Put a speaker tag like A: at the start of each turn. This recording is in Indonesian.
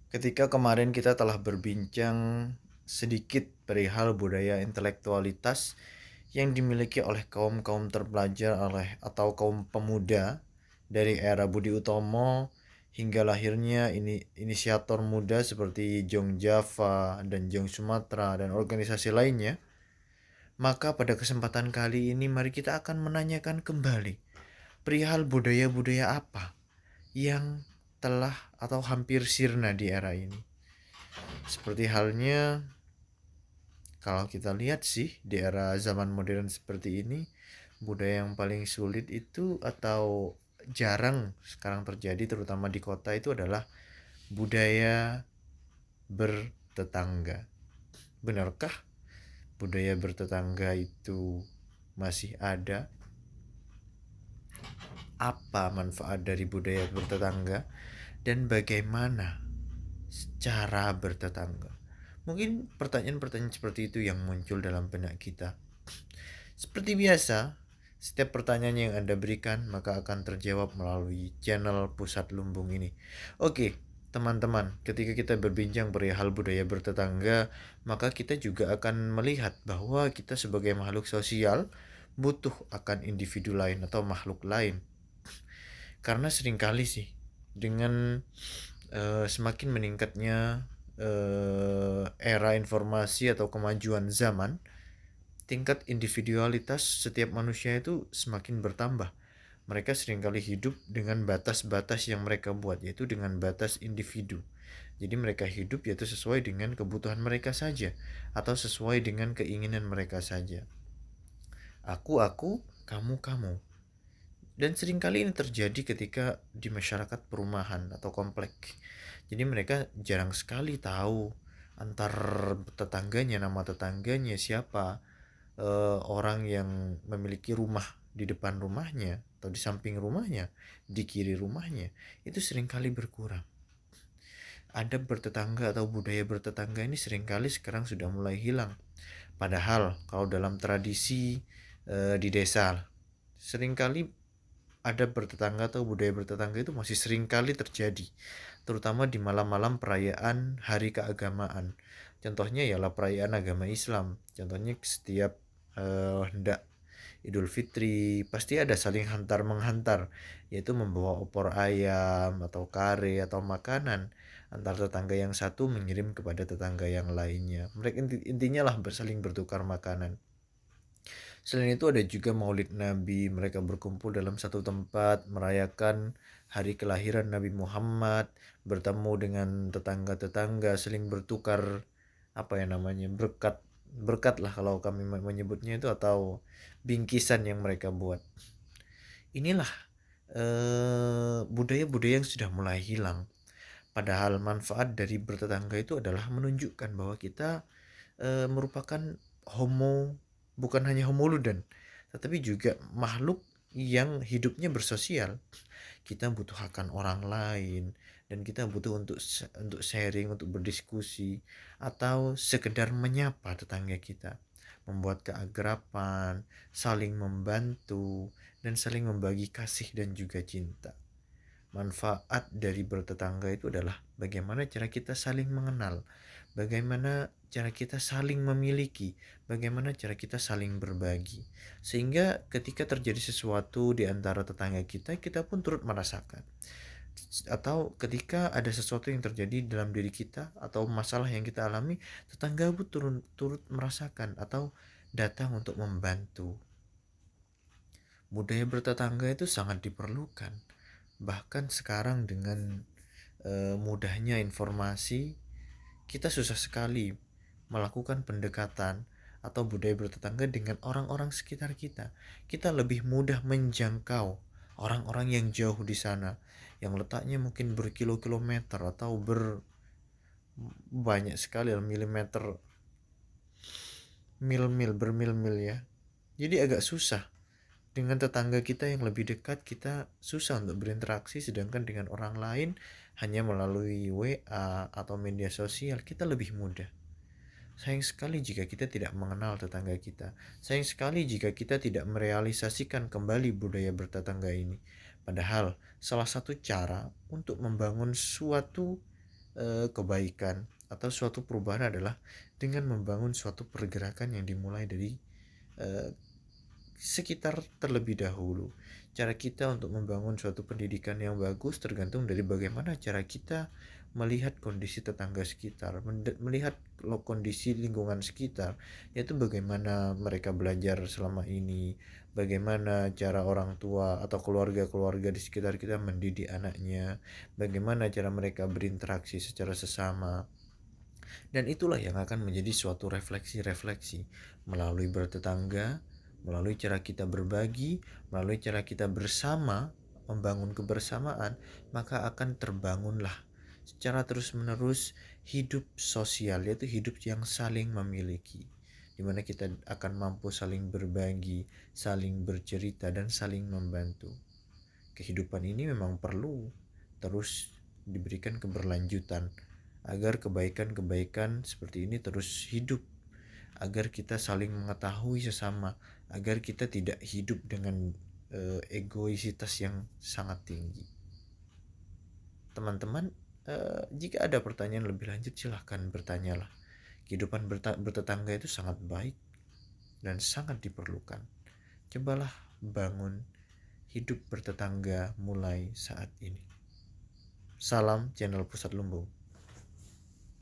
A: Ketika kemarin kita telah berbincang sedikit perihal budaya intelektualitas yang dimiliki oleh kaum-kaum terpelajar atau kaum pemuda dari era Budi Utomo hingga lahirnya inisiator muda seperti Jong Java dan Jong Sumatera dan organisasi lainnya, maka pada kesempatan kali ini mari kita akan menanyakan kembali perihal budaya-budaya apa yang telah atau hampir sirna di era ini. Seperti halnya kalau kita lihat sih di era zaman modern seperti ini, budaya yang paling sulit itu atau jarang sekarang terjadi terutama di kota itu adalah budaya bertetangga. Benarkah budaya bertetangga itu masih ada? Apa manfaat dari budaya bertetangga dan bagaimana cara bertetangga? Mungkin pertanyaan-pertanyaan seperti itu yang muncul dalam benak kita. Seperti biasa, setiap pertanyaan yang Anda berikan maka akan terjawab melalui channel Pusat Lumbung ini. Oke, teman-teman, ketika kita berbincang perihal budaya bertetangga, maka kita juga akan melihat bahwa kita sebagai makhluk sosial butuh akan individu lain atau makhluk lain. Karena seringkali sih dengan semakin meningkatnya era informasi atau kemajuan zaman, tingkat individualitas setiap manusia itu semakin bertambah. Mereka seringkali hidup dengan batas-batas yang mereka buat, yaitu dengan batas individu. Jadi mereka hidup yaitu sesuai dengan kebutuhan mereka saja, atau sesuai dengan keinginan mereka saja. Aku, kamu, kamu. Dan seringkali ini terjadi ketika di masyarakat perumahan atau komplek. Jadi mereka jarang sekali tahu antar tetangganya, nama tetangganya siapa, orang yang memiliki rumah di depan rumahnya atau di samping rumahnya, di kiri rumahnya, itu seringkali berkurang. Adab bertetangga atau budaya bertetangga ini seringkali sekarang sudah mulai hilang. Padahal kalau dalam tradisi di desa, seringkali adab bertetangga atau budaya bertetangga itu masih seringkali terjadi, terutama di malam-malam perayaan hari keagamaan. Contohnya ialah perayaan agama Islam. Contohnya setiap hendak Idul Fitri pasti ada saling hantar menghantar, yaitu membawa opor ayam atau kare atau makanan antar tetangga yang satu mengirim kepada tetangga yang lainnya. Mereka intinya lah bersaling bertukar makanan. Selain itu ada juga Maulid Nabi, mereka berkumpul dalam satu tempat merayakan hari kelahiran Nabi Muhammad, bertemu dengan tetangga-tetangga, saling bertukar apa ya namanya, berkat berkat lah kalau kami menyebutnya itu, atau bingkisan yang mereka buat. Inilah budaya-budaya yang sudah mulai hilang. Padahal manfaat dari bertetangga itu adalah menunjukkan bahwa kita merupakan homo, bukan hanya homo ludens, tetapi juga makhluk yang hidupnya bersosial. Kita butuh akan orang lain dan kita butuh untuk sharing, untuk berdiskusi atau sekedar menyapa tetangga kita, membuat keakraban, saling membantu dan saling membagi kasih dan juga cinta. Manfaat dari bertetangga itu adalah bagaimana cara kita saling mengenal, bagaimana cara kita saling memiliki, bagaimana cara kita saling berbagi. Sehingga ketika terjadi sesuatu di antara tetangga kita, kita pun turut merasakan. Atau ketika ada sesuatu yang terjadi dalam diri kita atau masalah yang kita alami, tetangga pun turut merasakan atau datang untuk membantu. Budaya bertetangga itu sangat diperlukan. Bahkan sekarang dengan mudahnya informasi, kita susah sekali melakukan pendekatan atau budaya bertetangga dengan orang-orang sekitar kita. Kita lebih mudah menjangkau orang-orang yang jauh di sana, yang letaknya mungkin berkilo-kilometer atau banyak sekali milimeter, mil-mil, bermil-mil ya. Jadi agak susah. Dengan tetangga kita yang lebih dekat, kita susah untuk berinteraksi, sedangkan dengan orang lain hanya melalui WA atau media sosial kita lebih mudah. Sayang sekali jika kita tidak mengenal tetangga kita. Sayang sekali jika kita tidak merealisasikan kembali budaya bertetangga ini. Padahal salah satu cara untuk membangun suatu kebaikan atau suatu perubahan adalah dengan membangun suatu pergerakan yang dimulai dari eh, sekitar terlebih dahulu. Cara kita untuk membangun suatu pendidikan yang bagus tergantung dari bagaimana cara kita melihat kondisi tetangga sekitar, melihat kondisi lingkungan sekitar, yaitu bagaimana mereka belajar selama ini, bagaimana cara orang tua atau keluarga-keluarga di sekitar kita mendidik anaknya, bagaimana cara mereka berinteraksi secara sesama. Dan itulah yang akan menjadi suatu refleksi-refleksi melalui bertetangga, melalui cara kita berbagi, melalui cara kita bersama membangun kebersamaan, maka akan terbangunlah secara terus-menerus hidup sosial, yaitu hidup yang saling memiliki, di mana kita akan mampu saling berbagi, saling bercerita, dan saling membantu. Kehidupan ini memang perlu terus diberikan keberlanjutan agar kebaikan-kebaikan seperti ini terus hidup, agar kita saling mengetahui sesama, agar kita tidak hidup dengan egoisitas yang sangat tinggi. Teman-teman, jika ada pertanyaan lebih lanjut silahkan bertanyalah. Kehidupan bertetangga itu sangat baik dan sangat diperlukan. Cobalah bangun hidup bertetangga mulai saat ini. Salam channel Pusat Lumbung.